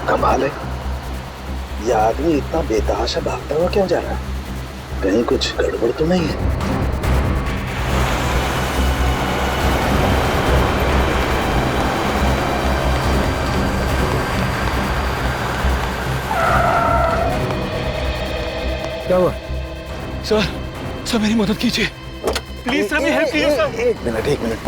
कमाल है, ये आदमी इतना बेतहाशा भागता हुआ क्यों जा रहा है? कहीं कुछ गड़बड़ तो नहीं है? क्या हुआ? सर मेरी मदद कीजिए प्लीज सर, मेरी हेल्प कीजिए सर। एक मिनट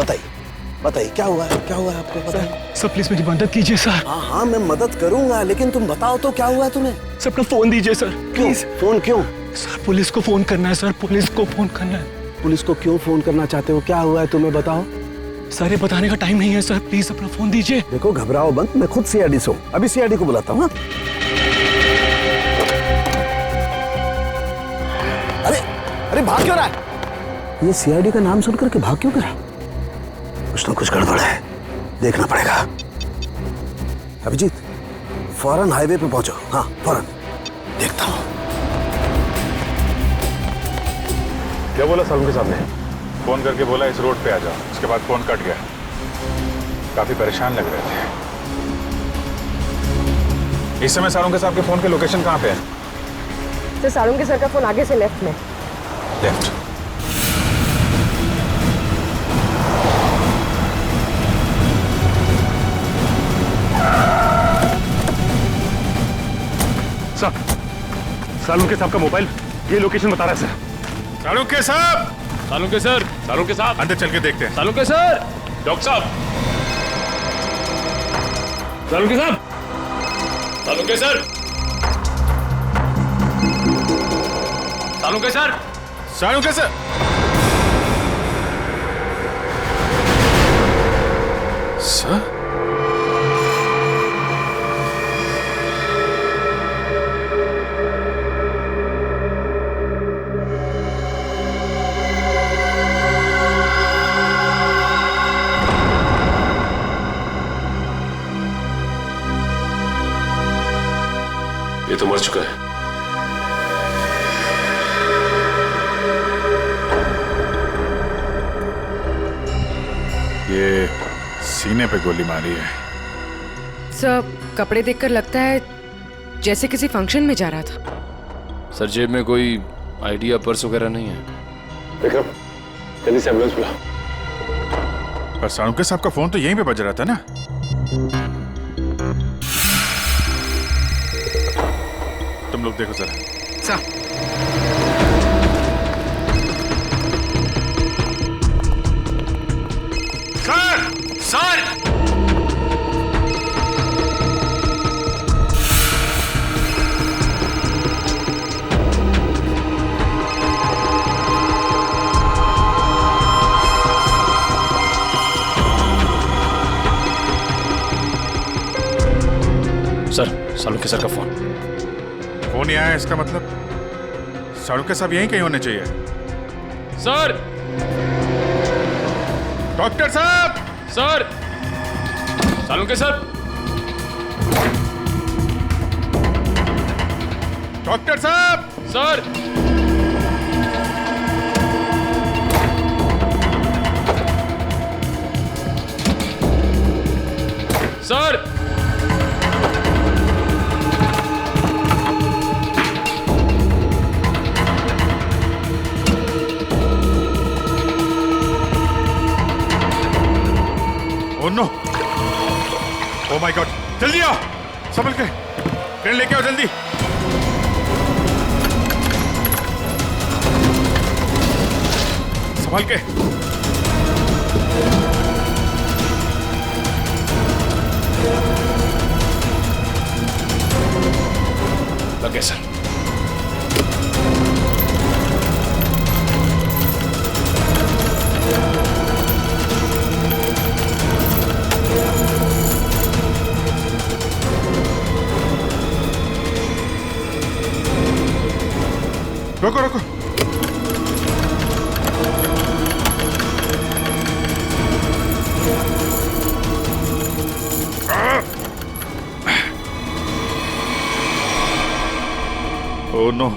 बताइए क्या हुआ है आपको? बताइए सर प्लीज मेरी मदद कीजिए सर। हाँ मैं मदद करूंगा, लेकिन तुम बताओ तो क्या हुआ है तुम्हें? सर अपना फोन दीजिए सर प्लीज। फोन क्यों? सर पुलिस को फोन करना है सर, पुलिस को फोन करना है। पुलिस को क्यों फोन करना चाहते हो? क्या हुआ है तुम्हें बताओ। सर ये बताने का टाइम नहीं है सर, प्लीज अपना फोन दीजिए। देखो घबराओ मत, मैं खुद सीआईडी से हूँ, अभी सीआईडी को बुलाता हूँ। अरे भाग क्यों रहा है? ये सीआईडी का नाम सुनकर के भाग क्यों रहा? कुछ ना कुछ गड़बड़ है, देखना पड़ेगा। अभिजीत फौरन हाईवे पे पहुंचो। हाँ फौरन, देखता हूँ। क्या बोला सालुंके साहब ने? फोन करके बोला इस रोड पे आ जाओ, उसके बाद फोन कट गया। काफी परेशान लग रहे थे। इस समय सालुंके साहब के फोन के लोकेशन कहाँ पे है? सर सालुंके सर का फोन आगे से लेफ्ट में। लेफ्ट। सर सालुंके साहब का मोबाइल ये लोकेशन बता रहा है सर। सालुंके साहब! सालुंके सर, सालुंके साहब अंदर चल के देखते हैं। सालुंके सर, डॉक्टर साहब, सालुंके साहब, Salunke sir, Salunke sir, Salunke sir! Sir? ये तो मर चुका है। ये सीने पे गोली मारी है। सर कपड़े देखकर लगता है जैसे किसी फंक्शन में जा रहा था। सर जेब में कोई आईडी या पर्स वगैरह नहीं है। विक्रम जल्दी से एम्बुलेंस बुला। पर सालुंके साहब का फोन तो यहीं पे बज रहा था ना? तुम लोग देखो जरा। Sir sir! Sir Salunke sir का फोन। फोन ही आया, इसका मतलब सालुंके साहब यहीं कहीं होने चाहिए। सर! डॉक्टर साहब! सर! सालुंके सर! डॉक्टर साहब! Sir! Sir! Oh no! Oh my god! जल्दी आओ, संभल के ट्रेन लेके आओ जल्दी। संभल के। लगे सर। रोको रोको। Oh no!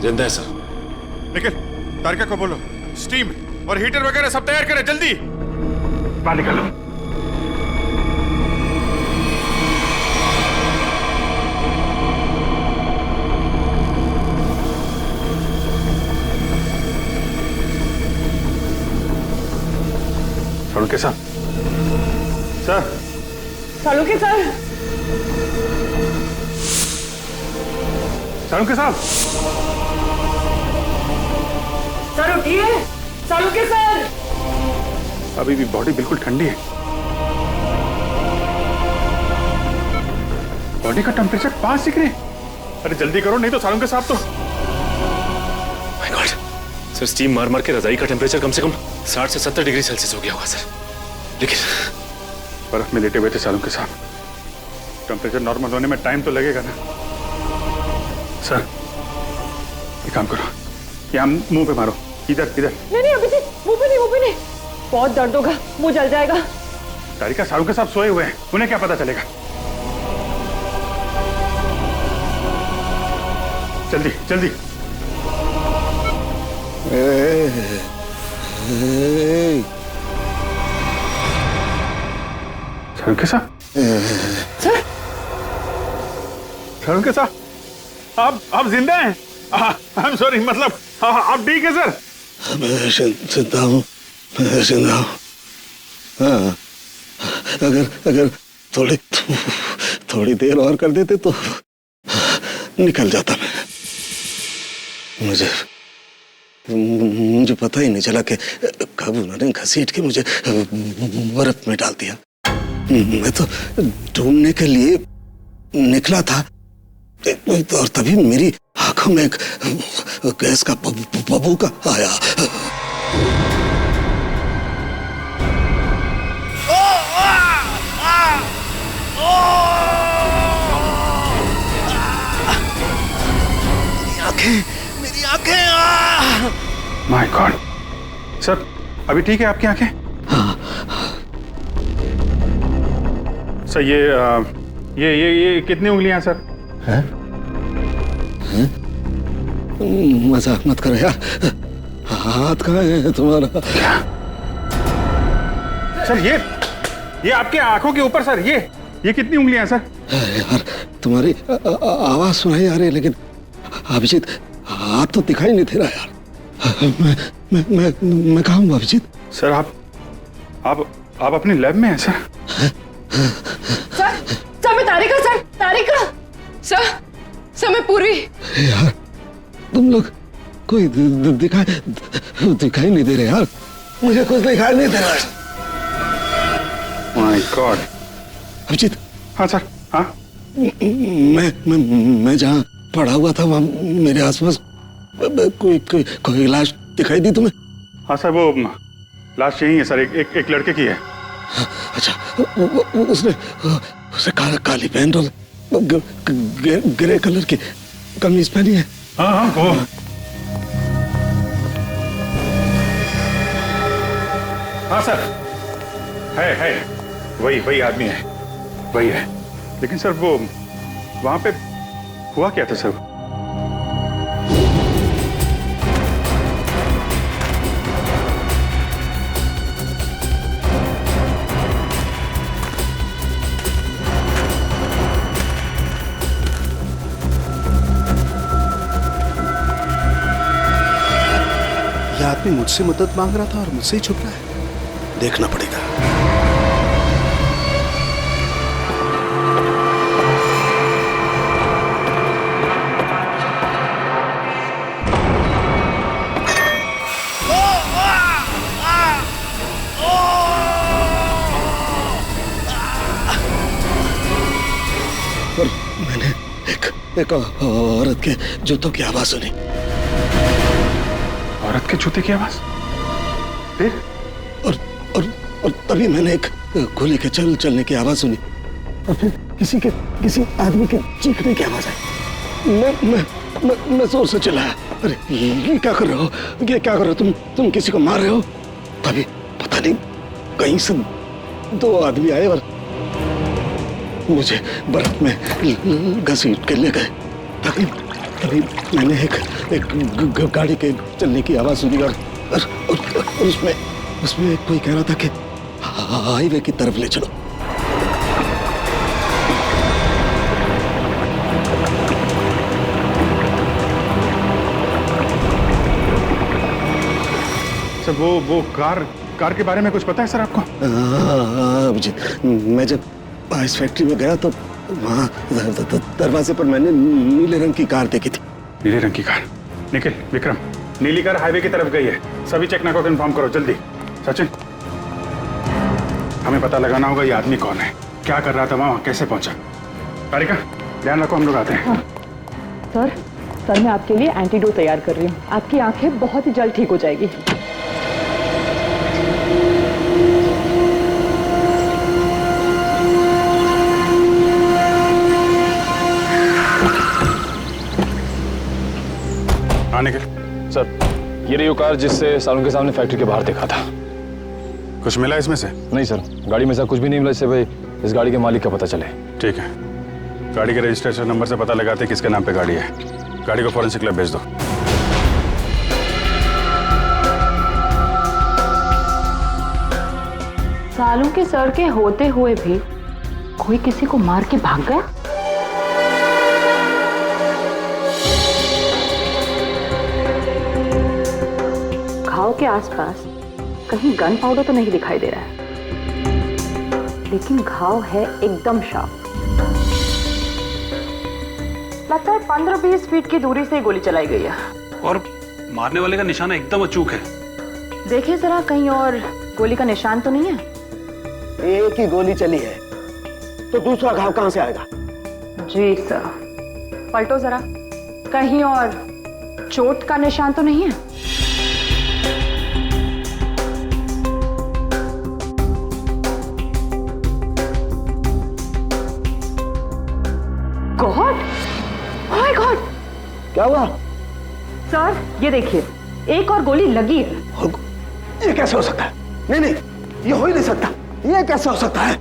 जिंदा है सर। निखिल, तारिका को बोलो स्टीम और हीटर वगैरह सब तैयार करें जल्दी। बाहर निकालो। सालुंके साहब, सर। सालुंके सर। सालुंके साहब, सर उठिए। सालुंके सर। अभी भी बॉडी बिल्कुल ठंडी है। बॉडी का टेम्परेचर 5 डिग्री। अरे जल्दी करो, नहीं तो सालुंके साहब तो। माय गॉड सर, स्टीम मार मार के रजाई का टेम्परेचर कम से कम 60 से 70 डिग्री सेल्सियस हो गया होगा सर। लेकिन बर्फ में लेटे हुए थे सालुंके साहब, टेम्परेचर नॉर्मल होने में टाइम तो लगेगा ना। सर एक काम करो, यहाँ मुंह पे मारो, इधर इधर। नहीं अभी मुंह पे नहीं, बहुत दर्द होगा, मुंह जल जाएगा। तारिका, सालुंके साहब सोए हुए हैं, उन्हें क्या पता चलेगा। जल्दी जल्दी। सालुंके साहब, सालुंके साहब, आप जिंदा हैं? आई एम सॉरी, मतलब आप ठीक है सर? मैं जिंदा हूँ, मैं जिंदा हूँ। हाँ, अगर थोड़ी देर और कर देते तो निकल जाता मैं। मुझे पता ही नहीं चला कि कब उन्होंने घसीट के मुझे बर्फ में डाल दिया। मैं तो ढूंढने के लिए निकला था और तभी मेरी आंखों में एक गैस का बबूका आया। मेरी आंखें। माय गॉड सर, अभी ठीक है आपकी आंखें? सर ये कितनी उंगलियां सर? हैं? मजाक मत करो यार, हाथ कहाँ है तुम्हारा? सर ये आपके आंखों के ऊपर सर, ये कितनी उंगलियां सर? यार तुम्हारी आवाज सुनाई आ रही है, लेकिन अभिजीत हाथ तो दिखाई नहीं दे रहा यार। मैं कहाँ हूँ अभिजीत? सर आप अपनी लैब में हैं सर? सर मैं तारिका। सर मैं पूर्वी। यार तुम लोग कोई दिखाई नहीं दे रहे यार, मुझे कुछ दिखाई नहीं दे रहा है। My god. अभिजीत। हाँ सर। हाँ मैं जहाँ पड़ा हुआ था वहाँ मेरे आसपास कोई लाश दिखाई दी तुम्हें? हाँ सर, वो लाश यही है सर, एक लड़के की है। अच्छा, उसने काली पैंट और ग्रे कलर की कमीज पहनी है। हाँ वो। हाँ सर, है वही आदमी है, वही है। लेकिन सर वो वहां पे हुआ क्या था सर? यह आदमी मुझसे मदद मांग रहा था और मुझसे ही छुप रहा है, देखना पड़ेगा। और मैंने एक औरत के जूतों की आवाज सुनी। औरत के जूते की आवाज? फिर? और तभी मैंने एक गोली के चलने की आवाज सुनी, और फिर किसी आदमी के चीखने की आवाज आई। मैं जोर से चिल्लाया, अरे ये क्या कर रहे हो, ये क्या कर रहे हो तुम किसी को मार रहे हो? तभी पता नहीं कहीं से दो आदमी आए और मुझे बर्फ में घसीट के ले गए। तभी मैंने एक गाड़ी के चलने की आवाज सुनी और उसमें कोई कह रहा था कि हाईवे की तरफ ले चलो। सर वो कार के बारे में कुछ पता है सर आपको? अभिजीत, मैं जब आइस फैक्ट्री में गया तो वहाँ दरवाजे पर मैंने नीले रंग की कार देखी थी। नीले रंग की कार? निखिल, विक्रम, नीली कार हाईवे की तरफ गई है। सभी चेकना को कंफर्म करो जल्दी। सचिन, हमें पता लगाना होगा ये आदमी कौन है, क्या कर रहा था वहाँ, कैसे पहुंचा। तारिका, ध्यान रखो, हम लोग आते हैं। हाँ। सर मैं आपके लिए एंटीडोट तैयार कर रही हूँ। आपकी आंखें बहुत ही जल्द ठीक हो जाएगी। हाँ निखिल। सर, ये रही वो कार जिससे सालों के सामने फैक्ट्री के बाहर देखा था। कुछ मिला इसमें से? नहीं सर, गाड़ी में से कुछ भी नहीं मिला जिससे भाई इस गाड़ी के मालिक का पता चले। ठीक है, गाड़ी के रजिस्ट्रेशन नंबर से पता लगाते किसके नाम पे गाड़ी है। गाड़ी को फॉरेंसिक लैब भेज दो। सालों के सर के होते हुए भी कोई किसी को मार के भाग गया। घाव के आसपास कहीं गन पाउडर तो नहीं दिखाई दे रहा है, लेकिन घाव है एकदम शार्प। लगता है 15-20 फीट की दूरी से गोली चलाई गई है। और मारने वाले का निशाना एकदम अचूक है। देखिए जरा, कहीं और गोली का निशान तो नहीं है? एक ही गोली चली है तो दूसरा घाव कहां से आएगा? जी सर। पलटो जरा, कहीं और चोट का निशान तो नहीं है? गॉड, ओह माय गॉड, क्या हुआ? सर ये देखिए, एक और गोली लगी है। ये कैसे हो सकता है? नहीं नहीं, ये हो ही नहीं सकता। ये कैसे हो सकता है?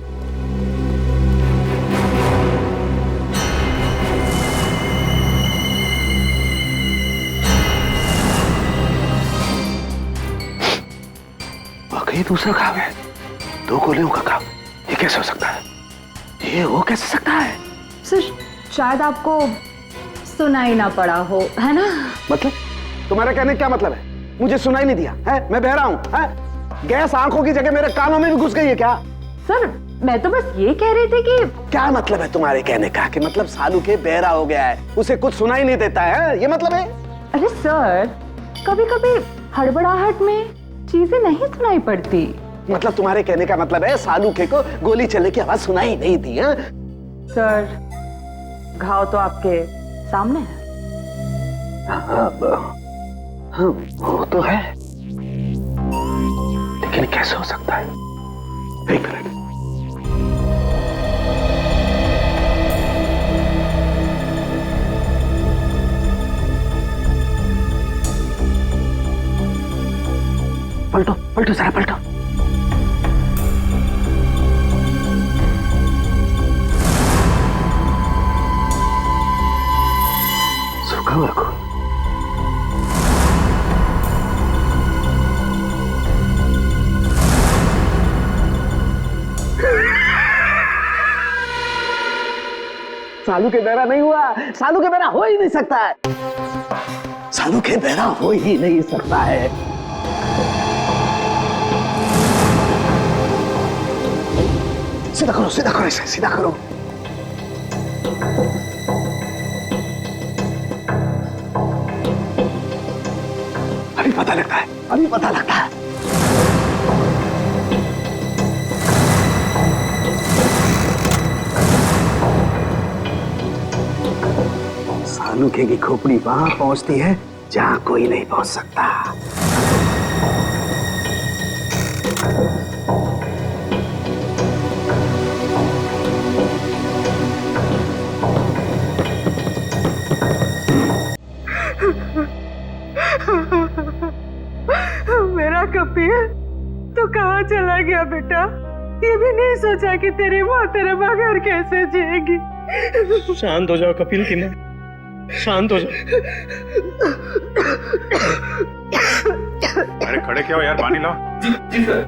वाकई दूसरा घाव है, 2 गोलियों का घाव। ये कैसे हो सकता है? ये हो कैसे सकता है? सर शायद आपको सुनाई ना पड़ा हो, है ना? मतलब तुम्हारा कहने का क्या मतलब है? मुझे सुनाई नहीं दिया है? मैं बहरा हूं है? गैस आंखों की जगह मेरे कानों में भी घुस गई है क्या? सर मैं तो बस ये कह रही थी कि क्या मतलब है तुम्हारे कहने का? कि मतलब सालू के बहरा हो गया है, उसे कुछ सुनाई नहीं देता है, ये मतलब है? अरे सर, कभी कभी हड़बड़ाहट में चीजें नहीं सुनाई पड़ती। मतलब तुम्हारे कहने का मतलब है सालू के को गोली चलने की आवाज सुनाई नहीं दी है? सर घाव तो आपके सामने है। हाँ, वो तो है, लेकिन कैसे हो सकता है? एक मिनट। पलटो पलटो जरा पलटो। सूखा हुआ खून। सालू के बहरा नहीं हुआ। सालू के बहरा हो ही नहीं सकता है। सालू के बहरा हो ही नहीं सकता है। सीधा करो इसे, सीधा करो। अभी पता लगता है, अभी पता लगता है। सालूके की खोपड़ी वहां पहुंचती है जहां कोई नहीं पहुंच सकता। मेरा कपिल, तू कहाँ चला गया बेटा? ये भी नहीं सोचा कि तेरी माँ तेरे बगैर कैसे जिएगी। शांत हो जाओ कपिल की माँ, शांत हो जाओ। अरे खड़े क्या हो यार, पानी लाओ। जी सर।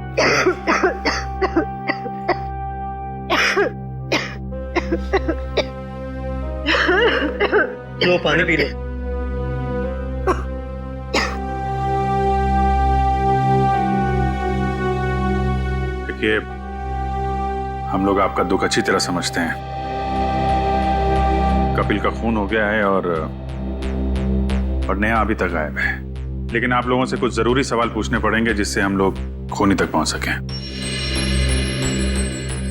लो पानी पी लो। देखिए, हम लोग आपका दुख अच्छी तरह समझते हैं। कपिल का खून हो गया है और नेहा अभी तक गायब है। लेकिन आप लोगों से कुछ जरूरी सवाल पूछने पड़ेंगे जिससे हम लोग खूनी तक पहुंच सकें।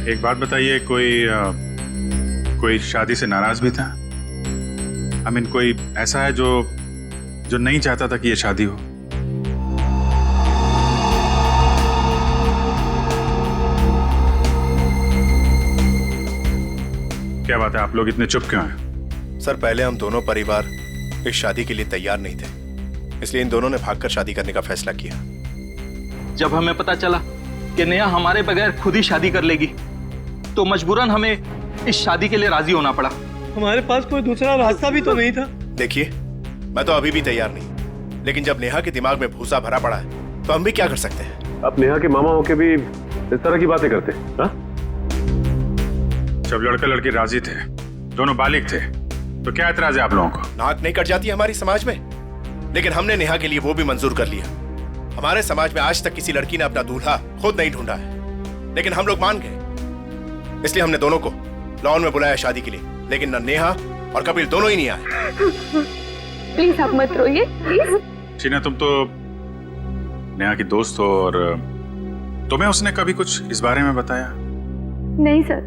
एक बात बताइए, कोई शादी से नाराज भी था? आई मीन, कोई ऐसा है जो नहीं चाहता था कि ये शादी हो? क्या बात है, आप लोग इतने चुप क्यों हैं? सर, पहले हम दोनों परिवार इस शादी के लिए तैयार नहीं थे, इसलिए इन दोनों ने भागकर शादी करने का फैसला किया। जब हमें पता चला कि नेहा हमारे बगैर खुद ही शादी कर लेगी, तो मजबूरन हमें इस शादी के लिए राजी होना पड़ा। हमारे पास कोई दूसरा रास्ता भी तो नहीं था। देखिए, मैं तो अभी भी तैयार नहीं, लेकिन जब नेहा के दिमाग में भूसा भरा पड़ा है तो हम भी क्या कर सकते हैं? आप नेहा के मामा होके भी इस तरह की बातें करते हैं? हाँ? जब लड़का लड़की राजी थे, दोनों बालिग थे, तो क्या एतराज है आप लोगों को? नाक नहीं कट जाती हमारी समाज में? लेकिन हमने नेहा के लिए वो भी मंजूर कर लिया। हमारे समाज में आज तक किसी लड़की ने अपना दूल्हा खुद नहीं ढूंढा है, लेकिन हम लोग मान गए, इसलिए हमने दोनों को लॉन में बुलाया शादी के लिए। लेकिन न नेहा और कपिल दोनों ही नहीं आए। प्लीज आप मत रोइए, प्लीज। शीना, तुम तो नेहा की दोस्त हो, और तुम्हें उसने कभी कुछ इस बारे में बताया? नहीं सर,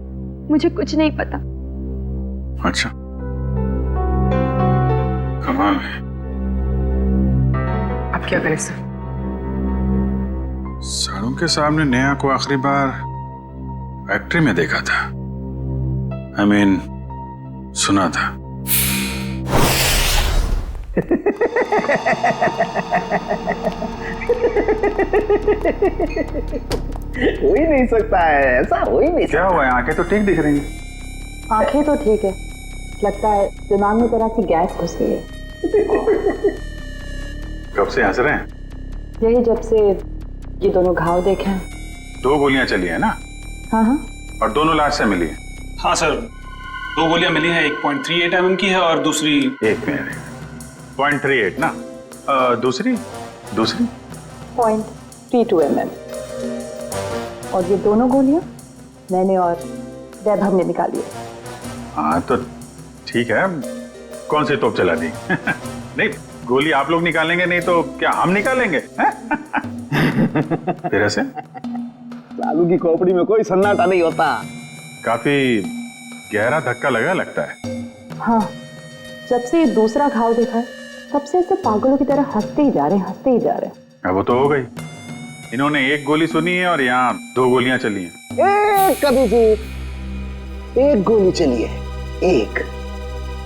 मुझे कुछ नहीं पता। अच्छा, कमाल है। अब क्या करें सर? सारों के सामने नेहा को आखिरी बार फैक्ट्री में देखा था। आई मीन, सुना था। हो ही नहीं सकता है, ऐसा हो ही नहीं। क्या हुआ है? आंखें तो ठीक दिख रही हैं। आंखें तो ठीक है, लगता है दिमाग में तरह की गैस घुस गई है। कब से हंस रहे हैं? यही जब से ये दोनों घाव देखे हैं। 2 गोलियां चली है ना? हाँ हाँ। और दोनों लाश से मिली है? हाँ सर, 2 गोलियां मिली हैं, 1.38 mm की है और दूसरी 1.38 ना? दूसरी 0.32 mm। और ये दोनों गोलियां मैंने और वैभव ने निकाली है। हाँ तो ठीक है, कौन सी तोप चला दी? नहीं, गोली आप लोग निकालेंगे नहीं तो क्या हम निकालेंगे? फिर ऐसे लालू की खोपड़ी में कोई सन्नाटा नहीं होता। काफी गहरा धक्का लगा लगता है। हाँ, जब से ये दूसरा घाव देखा है तब से ऐसे पागलों की तरह हंसते ही जा रहे हैं। अब वो तो हो गई, इन्होंने 1 गोली सुनी है और यहाँ 2 गोलियां चली हैं। कभी जी 1 गोली चली है, 1।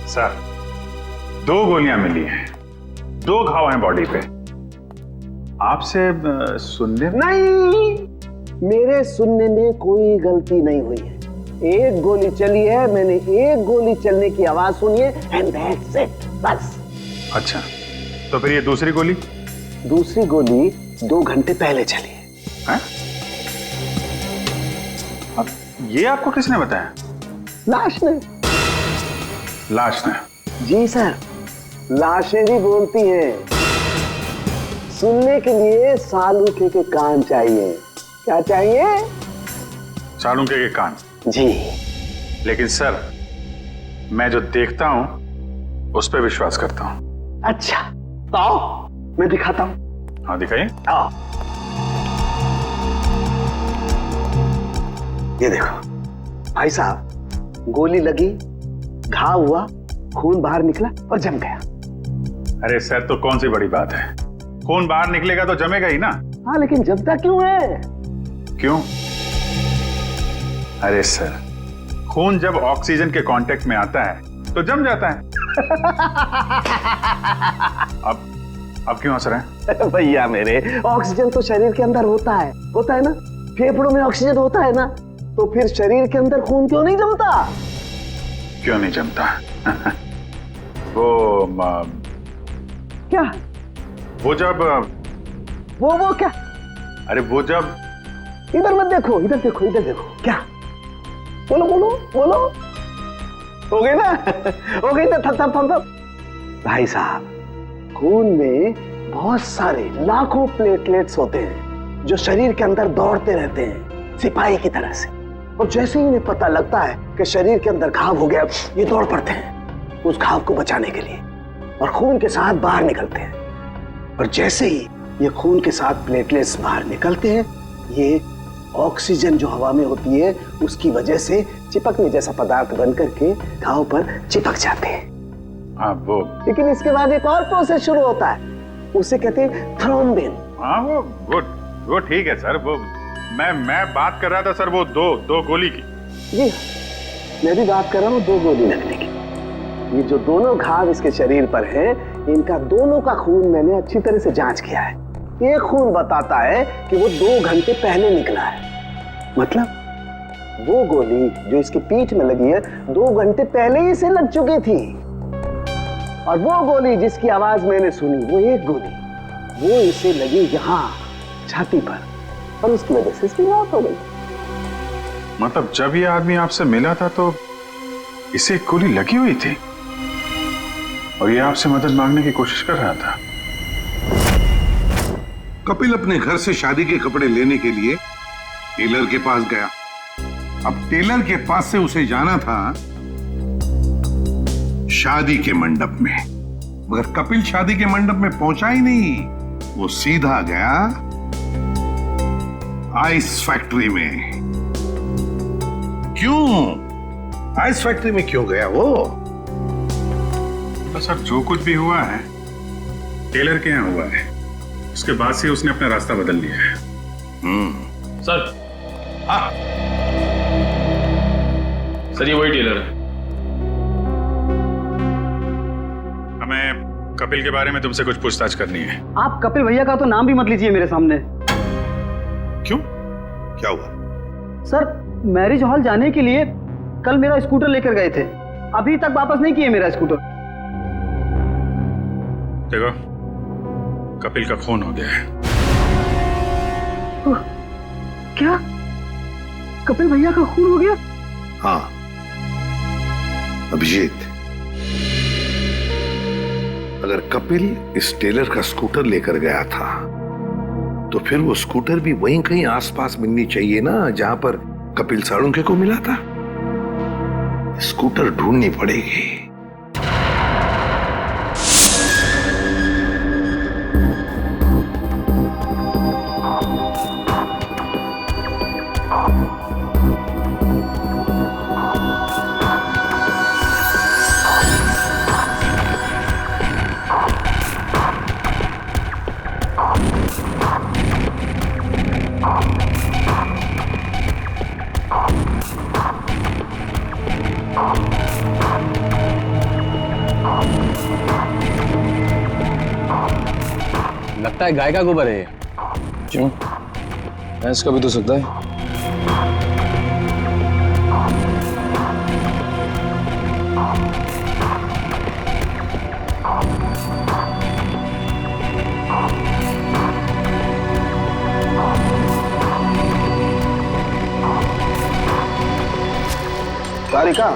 सर, 2 गोलियां मिली हैं, 2 घाव हैं बॉडी पे। आपसे सुनने नहीं, मेरे सुनने में कोई गलती नहीं हुई है। 1 गोली चली है, मैंने 1 गोली चलने की आवाज सुनी है, एंड दैट्स इट, बस। अच्छा, तो फिर ये दूसरी गोली? दूसरी गोली 2 घंटे पहले चली है। अब ये आपको किसने बताया? लाश ने। लाश ने? जी सर, लाशें भी बोलती हैं। सुनने के लिए सालूके के कान चाहिए। क्या चाहिए? सालूके के कान? जी। लेकिन सर, मैं जो देखता हूं उस पर विश्वास करता हूं। अच्छा, तो आओ मैं दिखाता हूं। हाँ, दिखाइए। आओ, ये देखो भाई साहब, गोली लगी, घाव हुआ, खून बाहर निकला और जम गया। अरे सर, तो कौन सी बड़ी बात है? खून बाहर निकलेगा तो जमेगा ही ना। हाँ, लेकिन जमता क्यों है? क्यों? अरे सर, खून जब ऑक्सीजन के कांटेक्ट में आता है तो जम जाता है। अब क्यों हंस रहे हैं? भैया मेरे, ऑक्सीजन तो शरीर के अंदर होता है ना? फेफड़ों में ऑक्सीजन होता है ना, तो फिर शरीर के अंदर खून क्यों नहीं जमता? क्यों नहीं जमता? वो क्या? वो जब वो क्या? अरे वो जब, इधर मत देखो, इधर देखो। क्या? बोलो। हो गई ना? हो गई ना? थप। भाई साहब, खून में बहुत सारे लाखों प्लेटलेट्स होते हैं जो शरीर के अंदर दौड़ते रहते हैं, सिपाही की तरह से। और जैसे ही इन्हें पता लगता है कि शरीर के अंदर घाव हो गया, ये दौड़ पड़ते हैं उस घाव को बचाने के लिए और खून के साथ बाहर निकलते हैं। और जैसे ही ये खून के साथ प्लेटलेट्स बाहर निकलते हैं, ये ऑक्सीजन जो हवा में होती है उसकी वजह से चिपकने जैसा पदार्थ बन करके घाव पर चिपक जाते हैं। हाँ वो, लेकिन इसके बाद एक और प्रोसेस शुरू होता है, उसे कहते हैं थ्रोम्बिन। हाँ वो ठीक है सर। वो मैं बात कर रहा था सर वो दो गोली की। जी मैं भी बात कर रहा हूँ 2 गोली लगने की। ये जो दोनों घाव इसके शरीर पर हैं, इनका दोनों का खून मैंने अच्छी तरह से जांच किया है। एक खून बताता है कि वो 2 घंटे पहले निकला है। मतलब वो गोली जो इसकी पीठ में लगी है 2 घंटे पहले ही इसे लग चुकी थी। और वो गोली जिसकी आवाज मैंने सुनी, वो एक गोली वो इसे लगी यहाँ छाती पर, और उसकी वजह से इसकी मौत हो गई। मतलब जब ये आदमी आपसे मिला था तो इसे एक गोली लगी हुई थी और ये आपसे मदद मांगने की कोशिश कर रहा था। कपिल अपने घर से शादी के कपड़े लेने के लिए टेलर के पास गया। अब टेलर के पास से उसे जाना था शादी के मंडप में, मगर कपिल शादी के मंडप में पहुंचा ही नहीं। वो सीधा गया आइस फैक्ट्री में। क्यों आइस फैक्ट्री में क्यों गया वो? तो सर जो कुछ भी हुआ है टेलर के यहाँ हुआ है, उसके बाद से उसने अपना रास्ता बदल लिया है। सर सर ये वही टेलर है। हमें कपिल के बारे में तुमसे कुछ पूछताछ करनी है। आप कपिल भैया का तो नाम भी मत लीजिए मेरे सामने। क्यों, क्या हुआ? सर मैरिज हॉल जाने के लिए कल मेरा स्कूटर लेकर गए थे, अभी तक वापस नहीं किए मेरा स्कूटर। देखो कपिल का खून हो गया है। क्या कपिल भैया का खून हो गया? हाँ अभिजीत, अगर कपिल इस टेलर का स्कूटर लेकर गया था तो फिर वो स्कूटर भी वहीं कहीं आसपास मिलनी चाहिए ना जहां पर कपिल साळुंखे को मिला था। स्कूटर ढूंढनी पड़ेगी। लगता है गाय का गोबर है ये। क्यों? भैंस का भी तो सकता है। तारिका,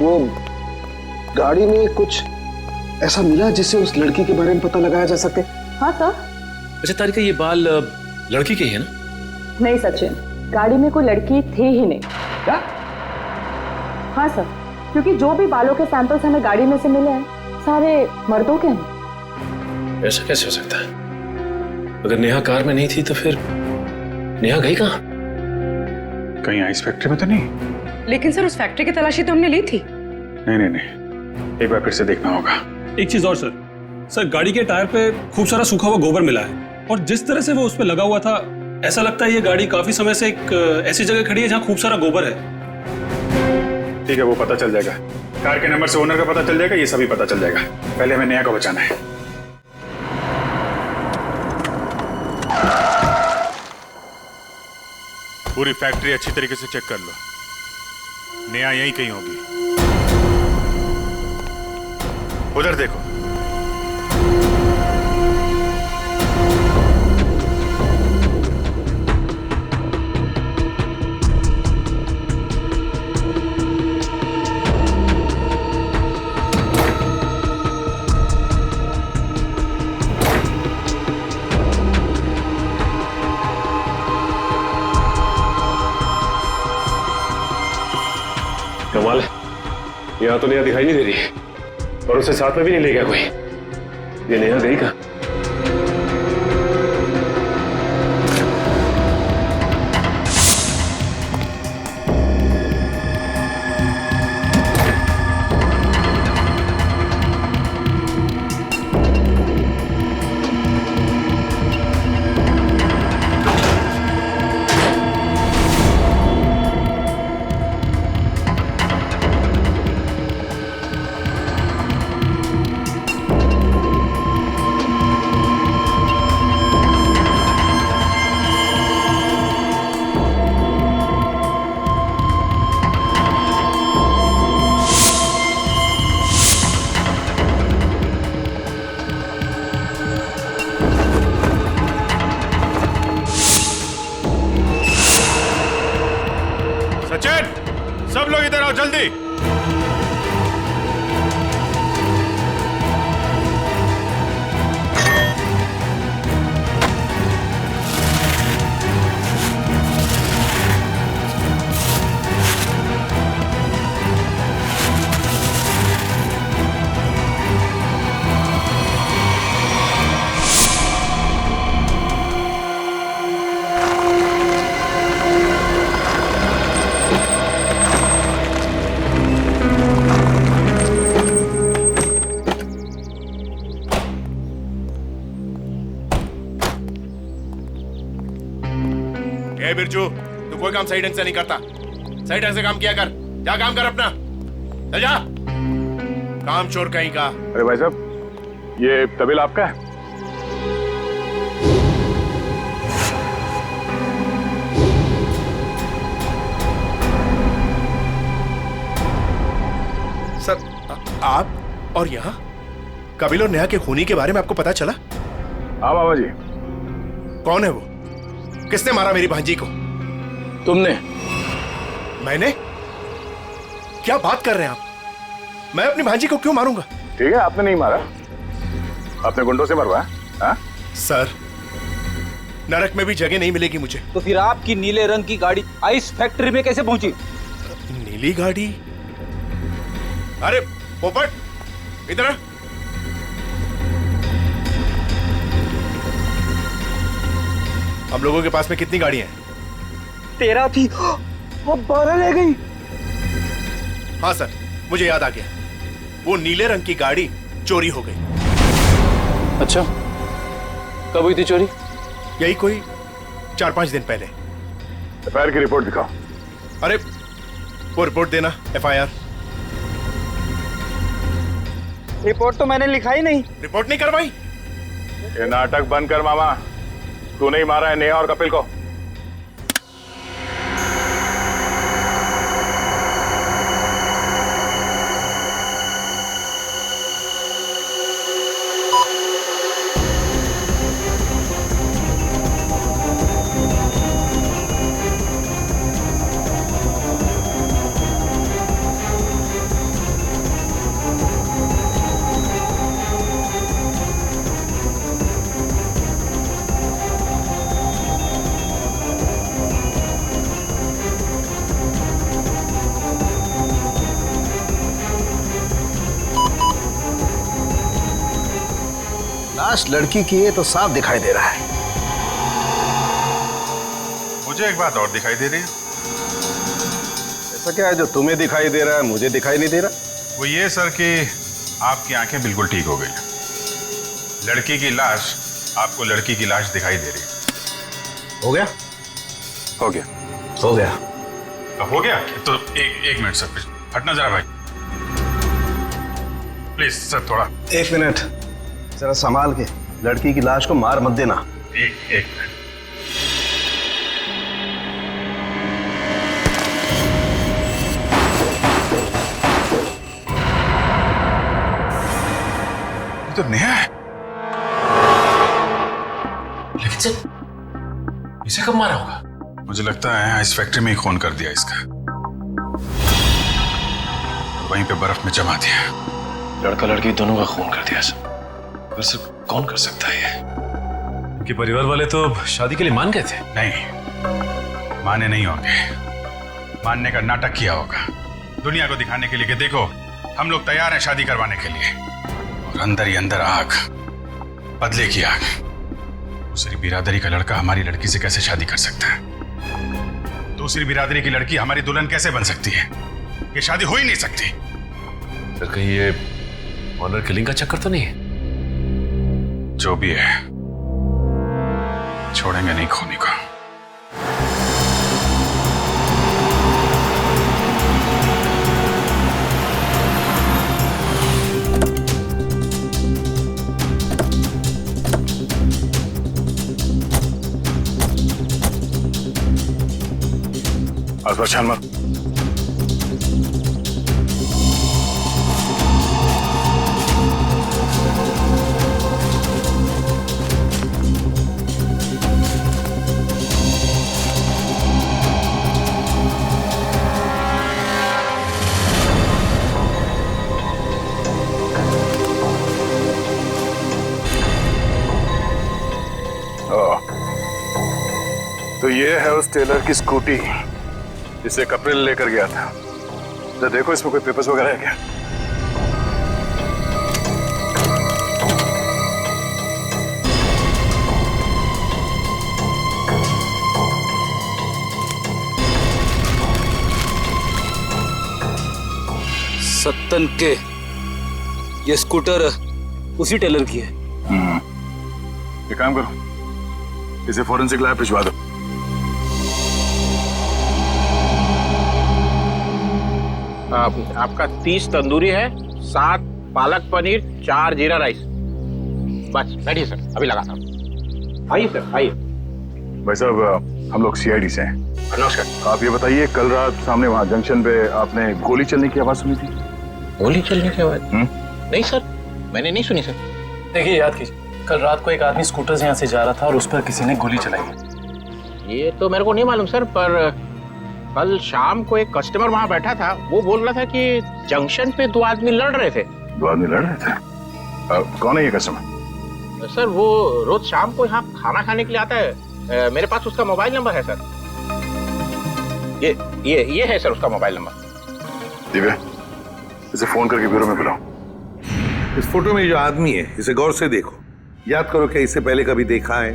वो गाड़ी में कुछ ऐसा मिला जिससे उस लड़की के बारे में पता लगाया जा सके? हाँ सर। अच्छा तारिका, ये बाल लड़की के ही है ना? नहीं सचिन, गाड़ी में कोई लड़की थी ही नहीं। क्या? हाँ सर, क्योंकि जो भी बालों के सैंपल्स हमें गाड़ी में से मिले हैं सारे मर्दों के हैं। ऐसा कैसे हो सकता है? अगर नेहा कार में नहीं थी तो फिर नेहा गई कहाँ? कहीं आइस फैक्ट्री में तो नहीं? लेकिन सर उस फैक्ट्री की तलाशी तो हमने ली थी। नहीं, एक बार फिर से देखना होगा। एक चीज और सर, गाड़ी के टायर पे खूब सारा सूखा हुआ गोबर मिला है और जिस तरह से वो उस पे लगा हुआ था, ऐसा लगता है ये गाड़ी काफी समय से एक ऐसी जगह खड़ी है जहाँ खूब सारा गोबर है। ठीक है, वो पता चल जाएगा। कार के नंबर से ओनर का पता चल जाएगा, ये सभी पता चल जाएगा। पहले हमें नेहा को बचाना है। पूरी फैक्ट्री अच्छी तरीके से चेक कर लो, नेहा यहीं कहीं होगी। उधर देखो। कमाल है, यहाँ तो नेहा दिखाई नहीं दे रही है और उसे साथ में भी नहीं ले गया कोई। ये नेहा गई कहाँ? सब लोग इधर आओ जल्दी। बिरजू, तू कोई काम सही ढंग से नहीं करता। सही ढंग से काम किया कर। जा काम कर अपना, चल जा। काम चोर कहीं का। अरे भाई साहब, ये तबेल आपका है? सर, आप और यहाँ कपिल और नेहा के खूनी के बारे में आपको पता चला? हाँ बाबा जी। कौन है वो? किसने मारा मेरी भांजी को? तुमने। मैंने? क्या बात कर रहे हैं आप? मैं अपनी भांजी को क्यों मारूंगा? ठीक है, आपने नहीं मारा, आपने गुंडों से मरवाया। हाँ? सर, नरक में भी जगह नहीं मिलेगी मुझे। तो फिर आपकी नीले रंग की गाड़ी आइस फैक्ट्री में कैसे पहुंची? नीली गाड़ी? अरे पोपट, इधर आ। हम लोगों के पास में कितनी गाड़ियां हैं? 13 थी, अब 12 रह गई। हाँ सर, मुझे याद आ गया। वो नीले रंग की गाड़ी चोरी हो गई। अच्छा, कब हुई थी चोरी? यही कोई 4-5 दिन पहले। एफआईआर की रिपोर्ट दिखाओ। अरे वो रिपोर्ट देना, एफआईआर। रिपोर्ट तो मैंने लिखा ही नहीं। रिपोर्ट नहीं करवाई? ये नाटक बंद कर मामा। तू नहीं मारा है नेहा और कपिल को? लाश लड़की की है तो साफ दिखाई दे रहा है। मुझे एक बात और दिखाई दे रही है। ऐसा क्या है जो तुम्हें दिखाई दे रहा है, मुझे दिखाई नहीं दे रहा? वो ये सर कि आपकी आंखें बिल्कुल ठीक हो गई। लड़की की लाश आपको लड़की की लाश दिखाई दे रही है। हो गया? हो गया। हो गया। हो गया तो एक मिनट सर, प्लीज हटना जरा भाई, प्लीज सर थोड़ा। 1 मिनट जरा संभाल के, लड़की की लाश को मार मत देना। एक मिनट। ये तो नेहा है। लेकिन सर, इसे कब मारा होगा? मुझे लगता है इस फैक्ट्री में ही खून कर दिया इसका, वहीं पे बर्फ में जमा दिया। लड़का लड़की दोनों का खून कर दिया सर। पर सर, कौन कर सकता है ये? उनके परिवार वाले तो शादी के लिए मान गए थे। नहीं, माने नहीं होंगे, मानने का नाटक किया होगा। दुनिया को दिखाने के लिए कि देखो हम लोग तैयार हैं शादी करवाने के लिए, और अंदर ही अंदर आग, बदले की आग। दूसरी बिरादरी का लड़का हमारी लड़की से कैसे शादी कर सकता है? दूसरी बिरादरी की लड़की हमारी दुल्हन कैसे बन सकती है? ये शादी हो ही नहीं सकती। सर कहीं ये ऑनर किलिंग का चक्कर तो नहीं है? जो भी है, छोड़ेंगे नहीं खोनी को। आसपास छान मार। तो ये है उस टेलर की स्कूटी जिसे कपिल लेकर गया था। तो देखो इसमें कोई पेपर्स वगैरह है क्या? सत्तन के ये स्कूटर उसी टेलर की है। एक काम करो, इसे फोरेंसिक लैब भिजवा दो। आपका 30 तंदूरी है, 7 पालक पनीर, 4 जीरा राइस। बस बैठिए सर, अभी लगाता हूँ। आइए सर, आइए। भाई साहब, हम लोग सीआईडी से हैं। नमस्कार। आप ये बताइए, कल रात सामने वहाँ जंक्शन पे आपने गोली चलने की आवाज सुनी थी? गोली चलने की आवाज? नहीं सर, मैंने नहीं सुनी सर। देखिए, याद कीजिए, कल रात को एक आदमी स्कूटर से यहाँ से जा रहा था और उस पर किसी ने गोली चलाई। ये तो मेरे को नहीं मालूम सर, पर कल शाम को एक कस्टमर वहाँ बैठा था, वो बोल रहा था कि जंक्शन पे 2 आदमी लड़ रहे थे। 2 आदमी लड़ रहे थे? कौन है ये कस्टमर? सर वो रोज शाम को यहाँ खाना खाने के लिए आता है। मेरे पास उसका मोबाइल नंबर है सर। ये है सर उसका मोबाइल नंबर। दिव्या, इसे फोन करके ब्यूरो में बुलाओ। इस फोटो में जो आदमी है, इसे गौर से देखो। याद करो क्या इसे पहले कभी देखा है?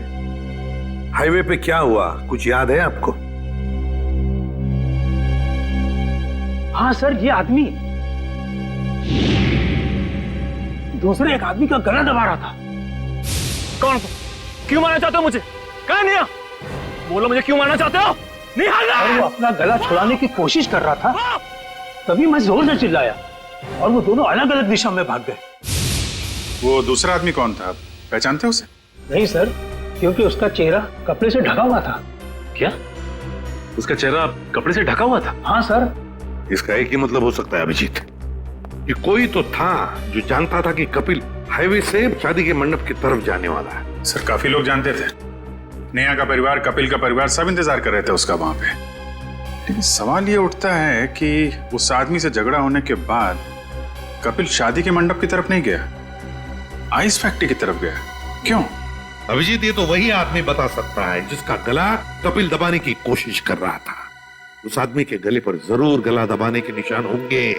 हाईवे पे क्या हुआ, कुछ याद है आपको? हाँ सर, ये आदमी दूसरे एक आदमी का गला दबा रहा था। कौन? क्यों मारना चाहते हो मुझे? कहाँ निया? बोलो, मुझे क्यों मारना चाहते हो? नहीं हारना। और वो अपना गला छुड़ाने की कोशिश कर रहा था, तभी मैं जोर से चिल्लाया और वो दोनों अलग अलग दिशा में भाग गए। वो दूसरा आदमी कौन था, पहचानते हो उसे? नहीं सर, क्योंकि उसका चेहरा कपड़े से ढका हुआ था। क्या? उसका चेहरा कपड़े से ढका हुआ था? हाँ सर। इसका एक ही मतलब हो सकता है अभिजीत, कि कोई तो था जो जानता था कि कपिल हाईवे से शादी के मंडप की तरफ जाने वाला है। सर, काफी लोग जानते थे। नेहा का परिवार, कपिल का परिवार, सब इंतजार कर रहे थे उसका वहां पे। लेकिन सवाल ये उठता है कि उस आदमी से झगड़ा होने के बाद कपिल शादी के मंडप की तरफ नहीं गया, आइस फैक्ट्री की तरफ गया। क्यों? अभिजीत, ये तो वही आदमी बता सकता है जिसका गला कपिल दबाने की कोशिश कर रहा था। उस आदमी के गले पर जरूर गला दबाने के निशान होंगे।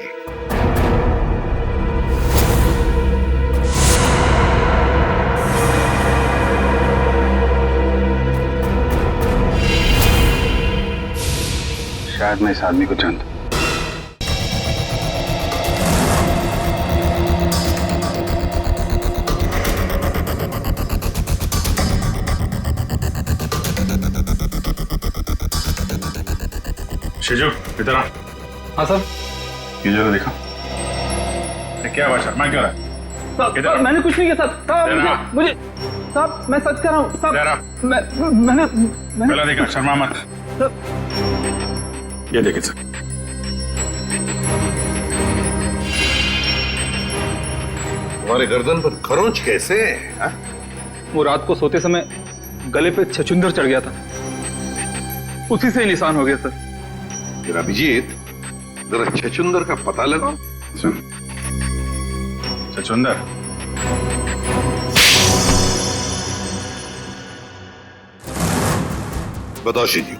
शायद मैं इस आदमी को जानता हूं। शिजू, इधर आ। हाँ सर। ये जगह देखा? क्या हुआ, शर्मा क्यों रहा है? साहब, मैंने कुछ नहीं किया साहब। मुझे साहब, मैं सच कह रहा हूँ साहब। मैंने पहला देखा, शर्मा मत। ये देखे सर, तुम्हारे गर्दन पर खरोंच कैसे? वो रात को सोते समय गले पे छछुंदर चढ़ गया था, उसी से निशान हो गया सर। फिर अभिजीत, जरा छछुंदर का पता लगाओ। छछुंदर? बताओ शिजू,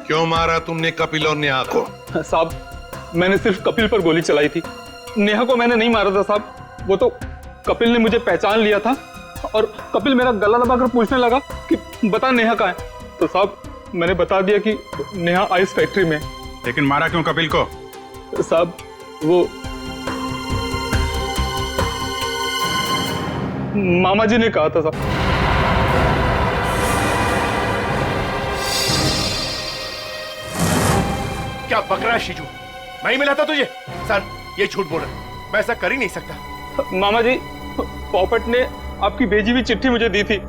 क्यों मारा तुमने कपिल और नेहा को? साहब, मैंने सिर्फ कपिल पर गोली चलाई थी। नेहा को मैंने नहीं मारा था साहब। वो तो कपिल ने मुझे पहचान लिया था और कपिल मेरा गला दबाकर पूछने लगा कि बता नेहा कहाँ है। तो साहब मैंने बता दिया कि नेहा आइस फैक्ट्री में। लेकिन मारा क्यों कपिल को? साहब वो मामा जी ने कहा था साहब। क्या बक रहा है शीजू? नहीं मिला था तुझे? सर ये झूठ बोल रहा है, मैं ऐसा कर ही नहीं सकता। मामा जी, पॉपट ने आपकी भेजी हुई चिट्ठी मुझे दी थी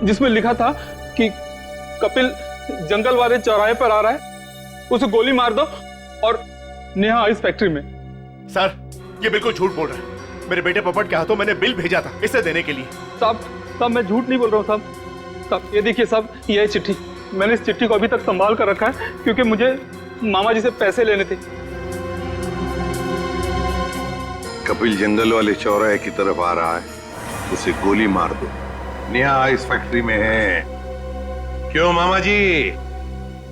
जिसमें लिखा था कि कपिल जंगल वाले चौराहे पर आ रहा है, उसे गोली मार दो और नेहा आइस फैक्ट्री में। सर ये बिल्कुल झूठ बोल रहा है। मेरे बेटे पॉपट के हाथों मैंने बिल भेजा था इसे देने के लिए। साहब मैं झूठ नहीं बोल रहा हूँ साहब। ये देखिए साहब, ये चिट्ठी, मैंने इस चिट्ठी को अभी तक संभाल कर रखा है क्योंकि मुझे मामा जी से पैसे लेने थे। कपिल जंगल वाले चौराहे की तरफ आ रहा है, उसे गोली मार दो। नेहा आइस फैक्ट्री में है। क्यों मामा जी,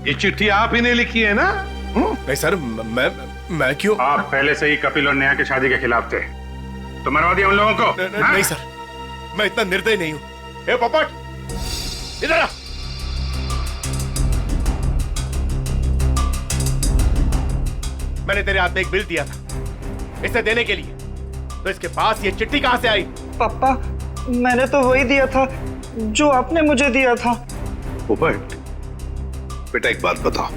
ये चिट्ठी आप ही ने लिखी है ना? नहीं सर, मैं क्यों? आप पहले से ही कपिल और नेहा की शादी के खिलाफ थे, तो मरवा दिया उन लोगों को। नहीं सर, मैं इतना निर्दयी नहीं हूं। ए पोपट इधर आ। मैंने तेरे हाथ में एक बिल दिया था इसे देने के लिए, तो इसके पास ये चिट्ठी कहां से आई? पापा मैंने तो वही दिया था जो आपने मुझे दिया था। पोपट बेटा एक बात बताओ,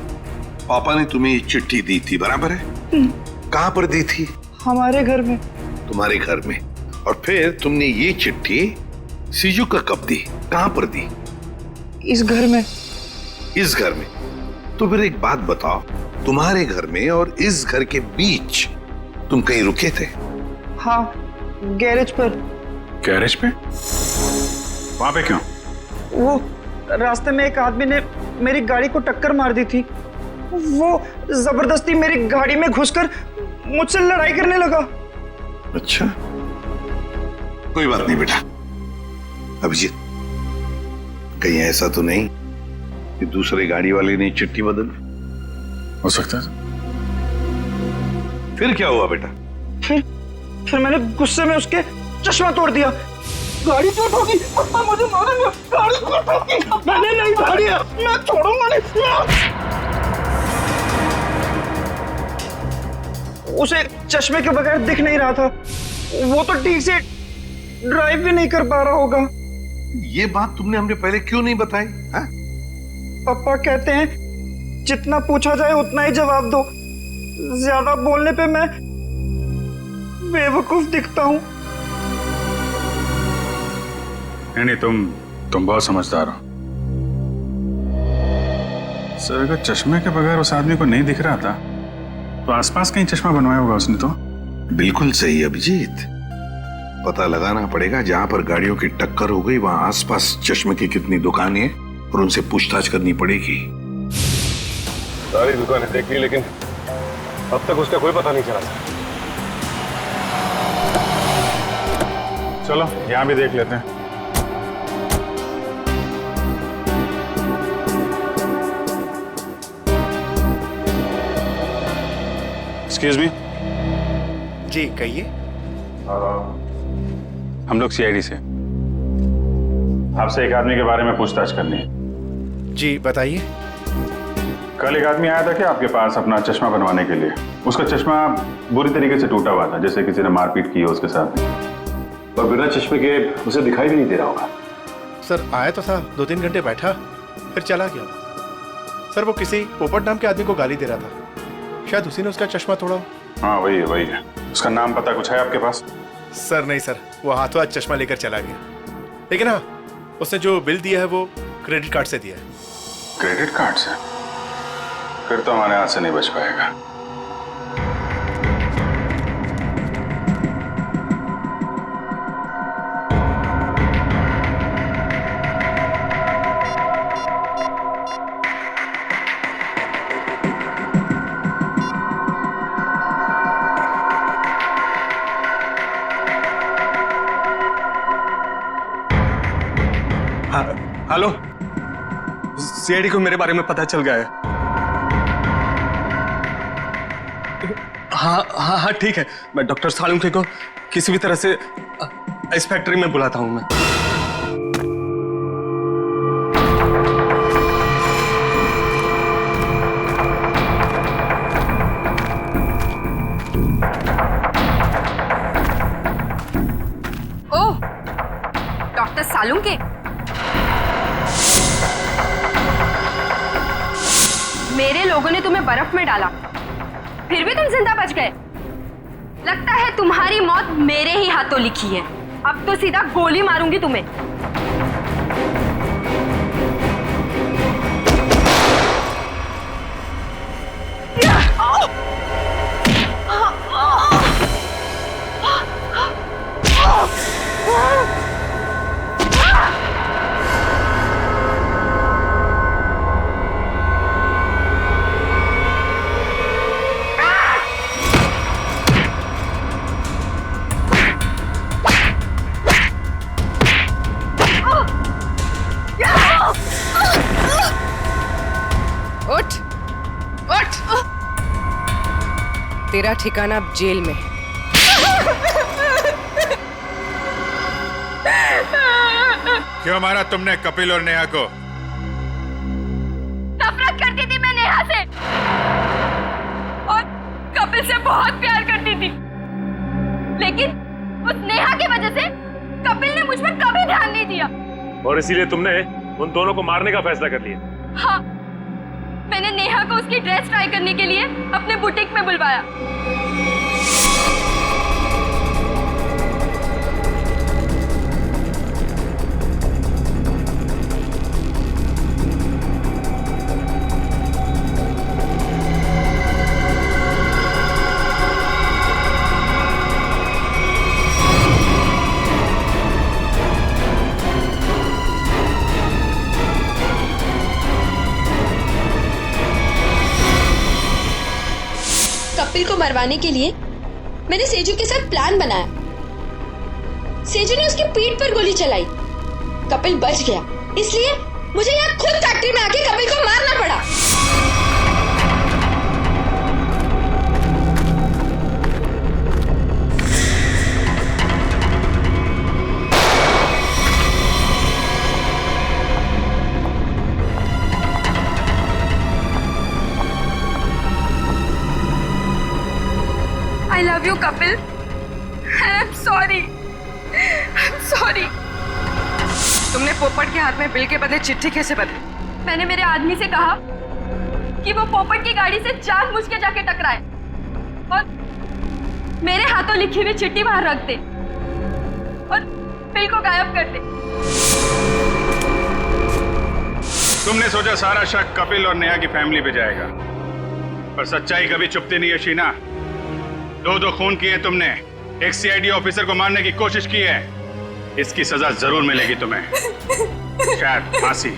पापा ने तुम्हें ये चिट्ठी दी थी बराबर है? कहां पर दी थी? हमारे घर में। तुम्हारे घर में? और फिर तुमने ये चिट्ठी सीजू का कब दी, कहां पर दी? इस घर में। इस घर में? तो फिर एक बात बताओ, तुम्हारे घर में और इस घर के बीच तुम कहीं रुके थे? हाँ, गैरेज पर। गैरेज पे? वहां पे क्यों? वो रास्ते में एक आदमी ने मेरी गाड़ी को टक्कर मार दी थी। वो जबरदस्ती मेरी गाड़ी में घुसकर मुझसे लड़ाई करने लगा। अच्छा, कोई बात नहीं बेटा। अभिजीत, कहीं ऐसा तो नहीं कि दूसरे गाड़ी वाले ने चिट्ठी बदल? हो सकता है। फिर क्या हुआ बेटा? फिर मैंने गुस्से में उसके चश्मा तोड़ दिया। गाड़ी क्यों ठोकी? पापा मुझे मारेंगे। गाड़ी क्यों ठोकी? मैंने नहीं गाड़ी है, मैं छोड़ूंगा नहीं। उसे चश्मे के बगैर दिख नहीं रहा था, वो तो ठीक से ड्राइव भी नहीं कर पा रहा होगा। ये बात तुमने हमने पहले क्यों नहीं बताई? हा? पापा कहते हैं जितना पूछा जाए उतना ही जवाब दो, ज्यादा बोलने पे मैं बेवकूफ दिखता हूँ। नहीं, तुम बहुत समझदार हो सर। अगर चश्मे के बगैर उस आदमी को नहीं दिख रहा था तो आसपास कहीं चश्मा बनवाया होगा उसने। तो बिल्कुल सही अभिजीत, पता लगाना पड़ेगा जहां पर गाड़ियों की टक्कर हो गई वहां आसपास चश्मे की कितनी दुकानें हैं और उनसे पूछताछ करनी पड़ेगी। सारी दुकानें देख ली लेकिन अब तक उसका कोई पता नहीं चला। चलो यहां भी देख लेते हैं। Excuse me. जी कहिए। हम लोग सीआईडी से, आपसे एक आदमी के बारे में पूछताछ करनी है। जी बताइए। कल एक आदमी आया था कि आपके पास अपना चश्मा बनवाने के लिए। उसका चश्मा बुरी तरीके से टूटा हुआ था, जैसे किसी ने मारपीट की हो उसके साथ। और बिना चश्मे के उसे दिखाई भी नहीं दे रहा होगा। सर आया तो था, 2-3 घंटे बैठा फिर चला गया। सर वो किसी पोपट नाम के आदमी को गाली दे रहा था, शायद उसी ने उसका चश्मा तोड़ा। हाँ वही है। उसका नाम पता कुछ है आपके पास? सर नहीं सर, वो हाथों हाथ चश्मा लेकर चला गया। लेकिन हाँ, उसने जो बिल दिया है वो क्रेडिट कार्ड से दिया है। क्रेडिट कार्ड से? फिर तो हमारे हाथ से नहीं बच पाएगा। हेलो, सीआईडी को मेरे बारे में पता चल गया है। हाँ हाँ हाँ ठीक है, मैं डॉक्टर सालुंखे को किसी भी तरह से इस फैक्ट्री में बुलाता हूँ मैं। ओह, डॉक्टर सालुंखे, मेरे लोगों ने तुम्हें बर्फ में डाला, फिर भी तुम जिंदा बच गए। लगता है तुम्हारी मौत मेरे ही हाथों लिखी है। अब तो सीधा गोली मारूंगी तुम्हें। उठ, उठ। तेरा ठिकाना अब जेल में। क्यों मारा तुमने कपिल और नेहा को? नफरत करती थी मैं नेहा से और कपिल से बहुत प्यार करती थी, लेकिन उस नेहा की वजह से कपिल ने मुझ पर कभी ध्यान नहीं दिया। और इसीलिए तुमने उन दोनों को मारने का फैसला कर लिया? हाँ, मैंने नेहा को उसकी ड्रेस ट्राई करने के लिए अपने बुटीक में बुलवाया। कपिल को मरवाने के लिए मैंने सेजू के साथ प्लान बनाया। सेजू ने उसकी पीठ पर गोली चलाई, कपिल बच गया, इसलिए मुझे यहाँ खुद फैक्ट्री में आके कपिल को मारना पड़ा। I love you, Kapil. And I'm sorry. I'm sorry. तुमने पोपट के हाथ में बिल के बदले चिट्ठी कैसे बदली? मैंने मेरे आदमी से कहा कि वो पोपट की गाड़ी से जानबूझ के जाके टकराए और मेरे हाथों लिखी हुई चिट्ठी बाहर रख दे और बिल को गायब कर दे। तुमने सोचा सारा शक कपिल और नेहा की फैमिली पे जाएगा, पर सच्चाई कभी चुपती नहीं है शीना। दो खून किए तुमने, एक सीआईडी ऑफिसर को मारने की कोशिश की है, इसकी सजा जरूर मिलेगी तुम्हें, शायद फांसी।